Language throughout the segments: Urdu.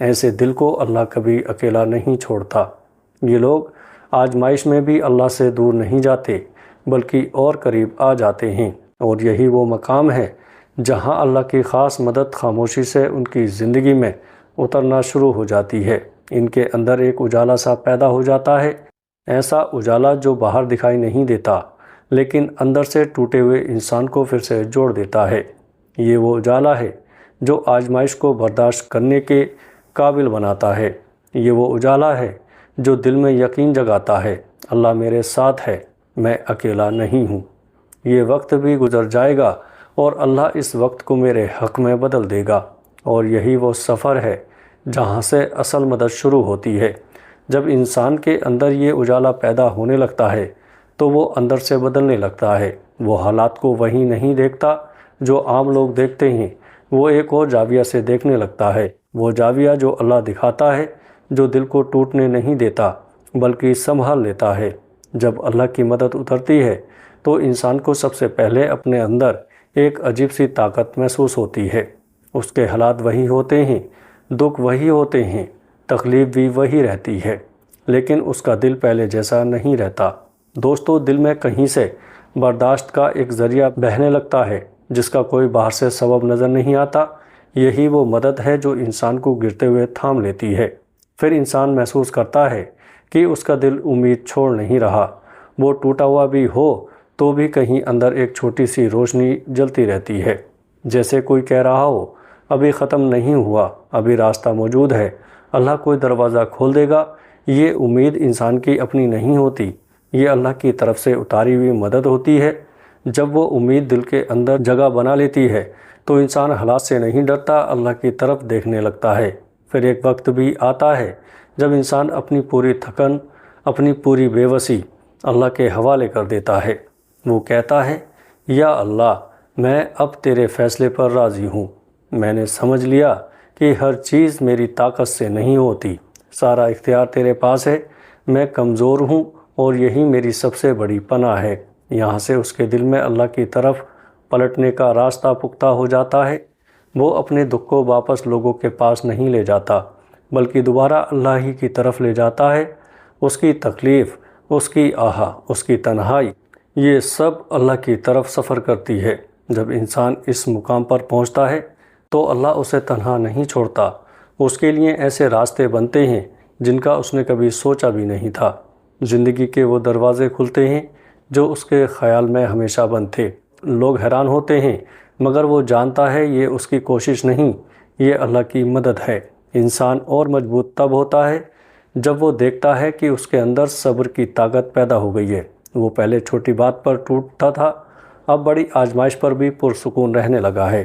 ایسے دل کو اللہ کبھی اکیلا نہیں چھوڑتا۔ یہ لوگ آزمائش میں بھی اللہ سے دور نہیں جاتے بلکہ اور قریب آ جاتے ہیں، اور یہی وہ مقام ہے جہاں اللہ کی خاص مدد خاموشی سے ان کی زندگی میں اترنا شروع ہو جاتی ہے۔ ان کے اندر ایک اجالا سا پیدا ہو جاتا ہے، ایسا اجالا جو باہر دکھائی نہیں دیتا لیکن اندر سے ٹوٹے ہوئے انسان کو پھر سے جوڑ دیتا ہے۔ یہ وہ اجالا ہے جو آزمائش کو برداشت کرنے کے قابل بناتا ہے۔ یہ وہ اجالا ہے جو دل میں یقین جگاتا ہے، اللہ میرے ساتھ ہے، میں اکیلا نہیں ہوں۔ یہ وقت بھی گزر جائے گا اور اللہ اس وقت کو میرے حق میں بدل دے گا۔ اور یہی وہ سفر ہے جہاں سے اصل مدد شروع ہوتی ہے۔ جب انسان کے اندر یہ اجالا پیدا ہونے لگتا ہے تو وہ اندر سے بدلنے لگتا ہے۔ وہ حالات کو وہی نہیں دیکھتا جو عام لوگ دیکھتے ہیں، وہ ایک اور زاویہ سے دیکھنے لگتا ہے، وہ زاویہ جو اللہ دکھاتا ہے، جو دل کو ٹوٹنے نہیں دیتا بلکہ سنبھال لیتا ہے۔ جب اللہ کی مدد اترتی ہے تو انسان کو سب سے پہلے اپنے اندر ایک عجیب سی طاقت محسوس ہوتی ہے۔ اس کے حالات وہی ہوتے ہیں، دکھ وہی ہوتے ہیں، تکلیف بھی وہی رہتی ہے، لیکن اس کا دل پہلے جیسا نہیں رہتا۔ دوستو، دل میں کہیں سے برداشت کا ایک ذریعہ بہنے لگتا ہے جس کا کوئی باہر سے سبب نظر نہیں آتا۔ یہی وہ مدد ہے جو انسان کو گرتے ہوئے تھام لیتی ہے۔ پھر انسان محسوس کرتا ہے کہ اس کا دل امید چھوڑ نہیں رہا۔ وہ ٹوٹا ہوا بھی ہو تو بھی کہیں اندر ایک چھوٹی سی روشنی جلتی رہتی ہے، جیسے کوئی کہہ رہا ہو ابھی ختم نہیں ہوا، ابھی راستہ موجود ہے، اللہ کوئی دروازہ کھول دے گا۔ یہ امید انسان کی اپنی نہیں ہوتی، یہ اللہ کی طرف سے اتاری ہوئی مدد ہوتی ہے۔ جب وہ امید دل کے اندر جگہ بنا لیتی ہے تو انسان حالات سے نہیں ڈرتا، اللہ کی طرف دیکھنے لگتا ہے۔ پھر ایک وقت بھی آتا ہے جب انسان اپنی پوری تھکن، اپنی پوری بے بسی اللہ کے حوالے کر دیتا ہے۔ وہ کہتا ہے، یا اللہ، میں اب تیرے فیصلے پر راضی ہوں۔ میں نے سمجھ لیا کہ ہر چیز میری طاقت سے نہیں ہوتی، سارا اختیار تیرے پاس ہے، میں کمزور ہوں اور یہی میری سب سے بڑی پناہ ہے۔ یہاں سے اس کے دل میں اللہ کی طرف پلٹنے کا راستہ پختہ ہو جاتا ہے۔ وہ اپنے دکھ کو واپس لوگوں کے پاس نہیں لے جاتا بلکہ دوبارہ اللہ ہی کی طرف لے جاتا ہے۔ اس کی تکلیف، اس کی آہ، اس کی تنہائی، یہ سب اللہ کی طرف سفر کرتی ہے۔ جب انسان اس مقام پر پہنچتا ہے تو اللہ اسے تنہا نہیں چھوڑتا، اس کے لیے ایسے راستے بنتے ہیں جن کا اس نے کبھی سوچا بھی نہیں تھا۔ زندگی کے وہ دروازے کھلتے ہیں جو اس کے خیال میں ہمیشہ بند تھے۔ لوگ حیران ہوتے ہیں مگر وہ جانتا ہے یہ اس کی کوشش نہیں، یہ اللہ کی مدد ہے۔ انسان اور مضبوط تب ہوتا ہے جب وہ دیکھتا ہے کہ اس کے اندر صبر کی طاقت پیدا ہو گئی ہے۔ وہ پہلے چھوٹی بات پر ٹوٹتا تھا، اب بڑی آزمائش پر بھی پرسکون رہنے لگا ہے۔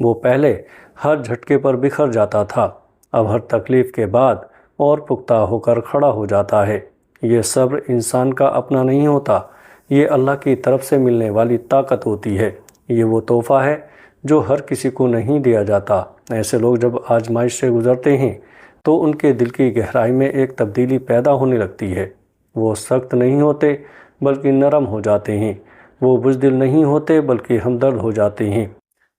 وہ پہلے ہر جھٹکے پر بکھر جاتا تھا، اب ہر تکلیف کے بعد اور پختہ ہو کر کھڑا ہو جاتا ہے۔ یہ صبر انسان کا اپنا نہیں ہوتا، یہ اللہ کی طرف سے ملنے والی طاقت ہوتی ہے۔ یہ وہ تحفہ ہے جو ہر کسی کو نہیں دیا جاتا۔ ایسے لوگ جب آزمائش سے گزرتے ہیں تو ان کے دل کی گہرائی میں ایک تبدیلی پیدا ہونے لگتی ہے۔ وہ سخت نہیں ہوتے بلکہ نرم ہو جاتے ہیں، وہ بزدل نہیں ہوتے بلکہ ہمدرد ہو جاتے ہیں،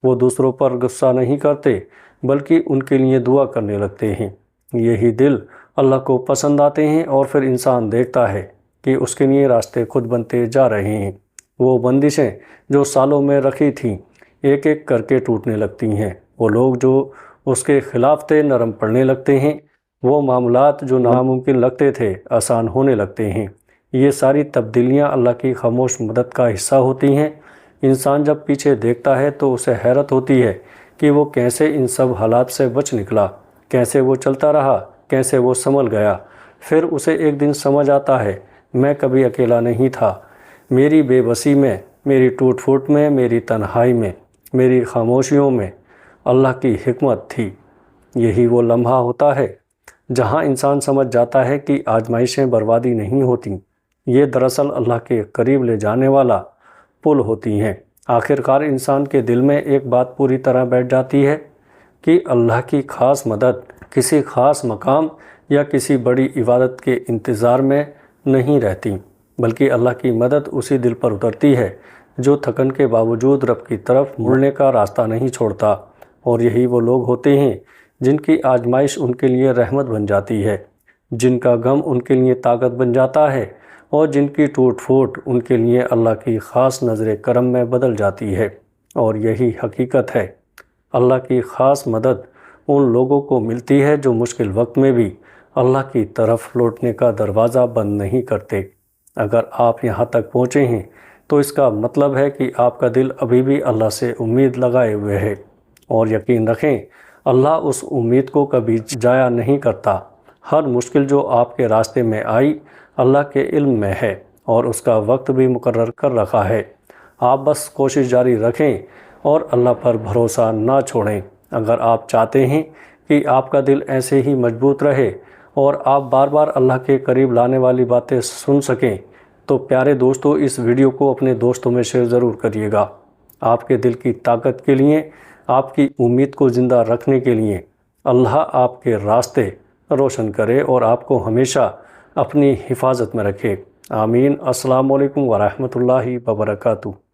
وہ دوسروں پر غصہ نہیں کرتے بلکہ ان کے لیے دعا کرنے لگتے ہیں۔ یہی دل اللہ کو پسند آتے ہیں اور پھر انسان دیکھتا ہے کہ اس کے لیے راستے خود بنتے جا رہے ہیں۔ وہ بندشیں جو سالوں میں رکھی تھیں ایک ایک کر کے ٹوٹنے لگتی ہیں، وہ لوگ جو اس کے خلاف تھے نرم پڑنے لگتے ہیں، وہ معاملات جو ناممکن لگتے تھے آسان ہونے لگتے ہیں۔ یہ ساری تبدیلیاں اللہ کی خاموش مدد کا حصہ ہوتی ہیں۔ انسان جب پیچھے دیکھتا ہے تو اسے حیرت ہوتی ہے کہ وہ کیسے ان سب حالات سے بچ نکلا، کیسے وہ چلتا رہا، کیسے وہ سنبھل گیا۔ پھر اسے ایک دن سمجھ آتا ہے، میں کبھی اکیلا نہیں تھا، میری بے بسی میں، میری ٹوٹ پھوٹ میں، میری تنہائی میں، میری خاموشیوں میں اللہ کی حکمت تھی۔ یہی وہ لمحہ ہوتا ہے جہاں انسان سمجھ جاتا ہے کہ آزمائشیں بربادی نہیں ہوتیں، یہ دراصل اللہ کے قریب لے جانے والا پل ہوتی ہیں۔ آخرکار انسان کے دل میں ایک بات پوری طرح بیٹھ جاتی ہے کہ اللہ کی خاص مدد کسی خاص مقام یا کسی بڑی عبادت کے انتظار میں نہیں رہتی، بلکہ اللہ کی مدد اسی دل پر اترتی ہے جو تھکن کے باوجود رب کی طرف مڑنے کا راستہ نہیں چھوڑتا۔ اور یہی وہ لوگ ہوتے ہیں جن کی آزمائش ان کے لیے رحمت بن جاتی ہے، جن کا غم ان کے لیے طاقت بن جاتا ہے، اور جن کی ٹوٹ پھوٹ ان کے لیے اللہ کی خاص نظر کرم میں بدل جاتی ہے۔ اور یہی حقیقت ہے، اللہ کی خاص مدد ان لوگوں کو ملتی ہے جو مشکل وقت میں بھی اللہ کی طرف لوٹنے کا دروازہ بند نہیں کرتے۔ اگر آپ یہاں تک پہنچے ہیں تو اس کا مطلب ہے کہ آپ کا دل ابھی بھی اللہ سے امید لگائے ہوئے ہے، اور یقین رکھیں اللہ اس امید کو کبھی ضائع نہیں کرتا۔ ہر مشکل جو آپ کے راستے میں آئی اللہ کے علم میں ہے، اور اس کا وقت بھی مقرر کر رکھا ہے۔ آپ بس کوشش جاری رکھیں اور اللہ پر بھروسہ نہ چھوڑیں۔ اگر آپ چاہتے ہیں کہ آپ کا دل ایسے ہی مضبوط رہے اور آپ بار بار اللہ کے قریب لانے والی باتیں سن سکیں تو پیارے دوستو، اس ویڈیو کو اپنے دوستوں میں شیئر ضرور کریے گا۔ آپ کے دل کی طاقت کے لیے، آپ کی امید کو زندہ رکھنے کے لیے اللہ آپ کے راستے روشن کرے اور آپ کو ہمیشہ اپنی حفاظت میں رکھے۔ آمین۔ السلام علیکم ورحمۃ اللہ وبرکاتہ۔